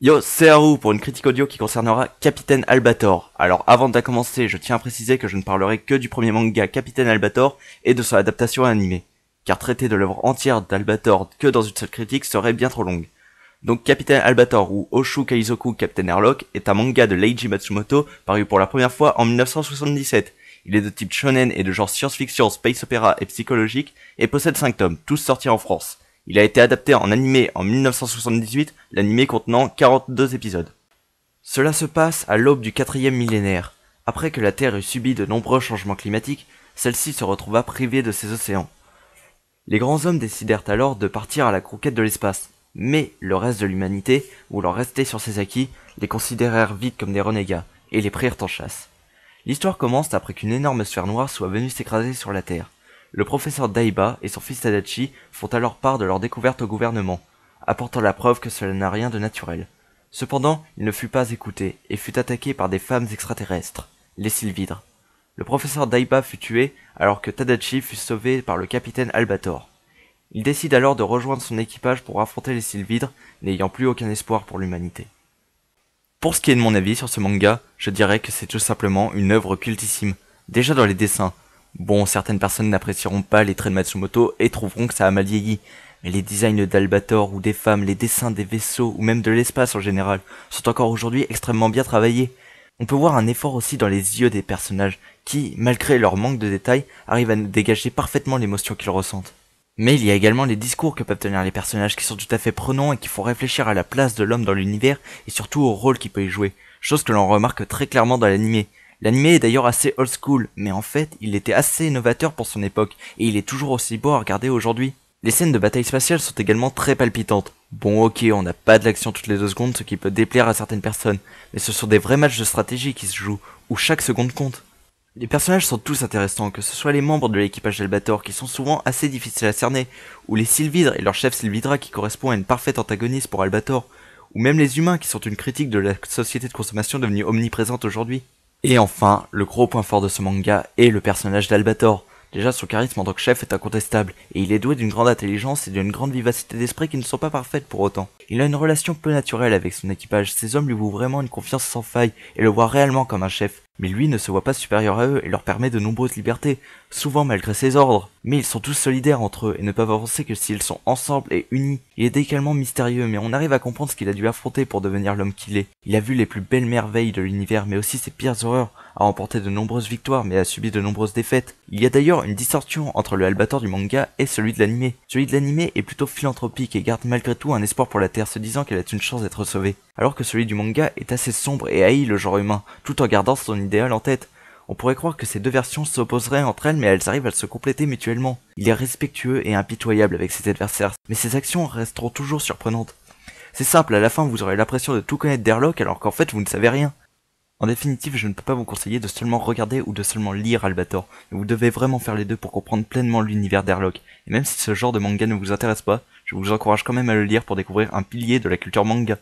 Yo, c'est Haru pour une critique audio qui concernera Capitaine Albator. Alors avant de commencer, je tiens à préciser que je ne parlerai que du premier manga Capitaine Albator et de son adaptation animée, car traiter de l'œuvre entière d'Albator que dans une seule critique serait bien trop longue. Donc Capitaine Albator ou Oshu Kaizoku Captain Airlock est un manga de Leiji Matsumoto paru pour la première fois en 1977. Il est de type shonen et de genre science-fiction, space opéra et psychologique et possède 5 tomes, tous sortis en France. Il a été adapté en animé en 1978, l'animé contenant 42 épisodes. Cela se passe à l'aube du 4e millénaire. Après que la Terre eut subi de nombreux changements climatiques, celle-ci se retrouva privée de ses océans. Les grands hommes décidèrent alors de partir à la conquête de l'espace, mais le reste de l'humanité, voulant rester sur ses acquis, les considérèrent vite comme des renégats, et les prirent en chasse. L'histoire commence après qu'une énorme sphère noire soit venue s'écraser sur la Terre. Le professeur Daiba et son fils Tadachi font alors part de leur découverte au gouvernement, apportant la preuve que cela n'a rien de naturel. Cependant, il ne fut pas écouté et fut attaqué par des femmes extraterrestres, les Sylvidres. Le professeur Daiba fut tué alors que Tadachi fut sauvé par le capitaine Albator. Il décide alors de rejoindre son équipage pour affronter les Sylvidres, n'ayant plus aucun espoir pour l'humanité. Pour ce qui est de mon avis sur ce manga, je dirais que c'est tout simplement une œuvre cultissime. Déjà dans les dessins. Bon, certaines personnes n'apprécieront pas les traits de Matsumoto et trouveront que ça a mal vieilli. Mais les designs d'Albator ou des femmes, les dessins des vaisseaux ou même de l'espace en général sont encore aujourd'hui extrêmement bien travaillés. On peut voir un effort aussi dans les yeux des personnages qui, malgré leur manque de détails, arrivent à dégager parfaitement l'émotion qu'ils ressentent. Mais il y a également les discours que peuvent tenir les personnages qui sont tout à fait prenants et qui font réfléchir à la place de l'homme dans l'univers et surtout au rôle qu'il peut y jouer, chose que l'on remarque très clairement dans l'animé. L'animé est d'ailleurs assez old school, mais en fait, il était assez novateur pour son époque, et il est toujours aussi beau à regarder aujourd'hui. Les scènes de bataille spatiale sont également très palpitantes. Bon ok, on n'a pas de l'action toutes les 2 secondes, ce qui peut déplaire à certaines personnes, mais ce sont des vrais matchs de stratégie qui se jouent, où chaque seconde compte. Les personnages sont tous intéressants, que ce soit les membres de l'équipage d'Albator qui sont souvent assez difficiles à cerner, ou les Sylvidres et leur chef Sylvidra qui correspond à une parfaite antagoniste pour Albator, ou même les humains qui sont une critique de la société de consommation devenue omniprésente aujourd'hui. Et enfin, le gros point fort de ce manga est le personnage d'Albator. Déjà, son charisme en tant que chef est incontestable, et il est doué d'une grande intelligence et d'une grande vivacité d'esprit qui ne sont pas parfaites pour autant. Il a une relation peu naturelle avec son équipage, ses hommes lui vouent vraiment une confiance sans faille et le voient réellement comme un chef. Mais lui ne se voit pas supérieur à eux et leur permet de nombreuses libertés, souvent malgré ses ordres. Mais ils sont tous solidaires entre eux et ne peuvent avancer que s'ils sont ensemble et unis. Il est également mystérieux, mais on arrive à comprendre ce qu'il a dû affronter pour devenir l'homme qu'il est. Il a vu les plus belles merveilles de l'univers, mais aussi ses pires horreurs, a remporté de nombreuses victoires, mais a subi de nombreuses défaites. Il y a d'ailleurs une distorsion entre le Albator du manga et celui de l'animé. Celui de l'animé est plutôt philanthropique et garde malgré tout un espoir pour la Terre, se disant qu'elle a une chance d'être sauvée. Alors que celui du manga est assez sombre et haït le genre humain, tout en gardant son idéal en tête. On pourrait croire que ces deux versions s'opposeraient entre elles, mais elles arrivent à se compléter mutuellement. Il est respectueux et impitoyable avec ses adversaires, mais ses actions resteront toujours surprenantes. C'est simple, à la fin vous aurez l'impression de tout connaître d'Airlock alors qu'en fait vous ne savez rien. En définitive, je ne peux pas vous conseiller de seulement regarder ou de seulement lire Albator, mais vous devez vraiment faire les deux pour comprendre pleinement l'univers d'Airlock. Et même si ce genre de manga ne vous intéresse pas, je vous encourage quand même à le lire pour découvrir un pilier de la culture manga.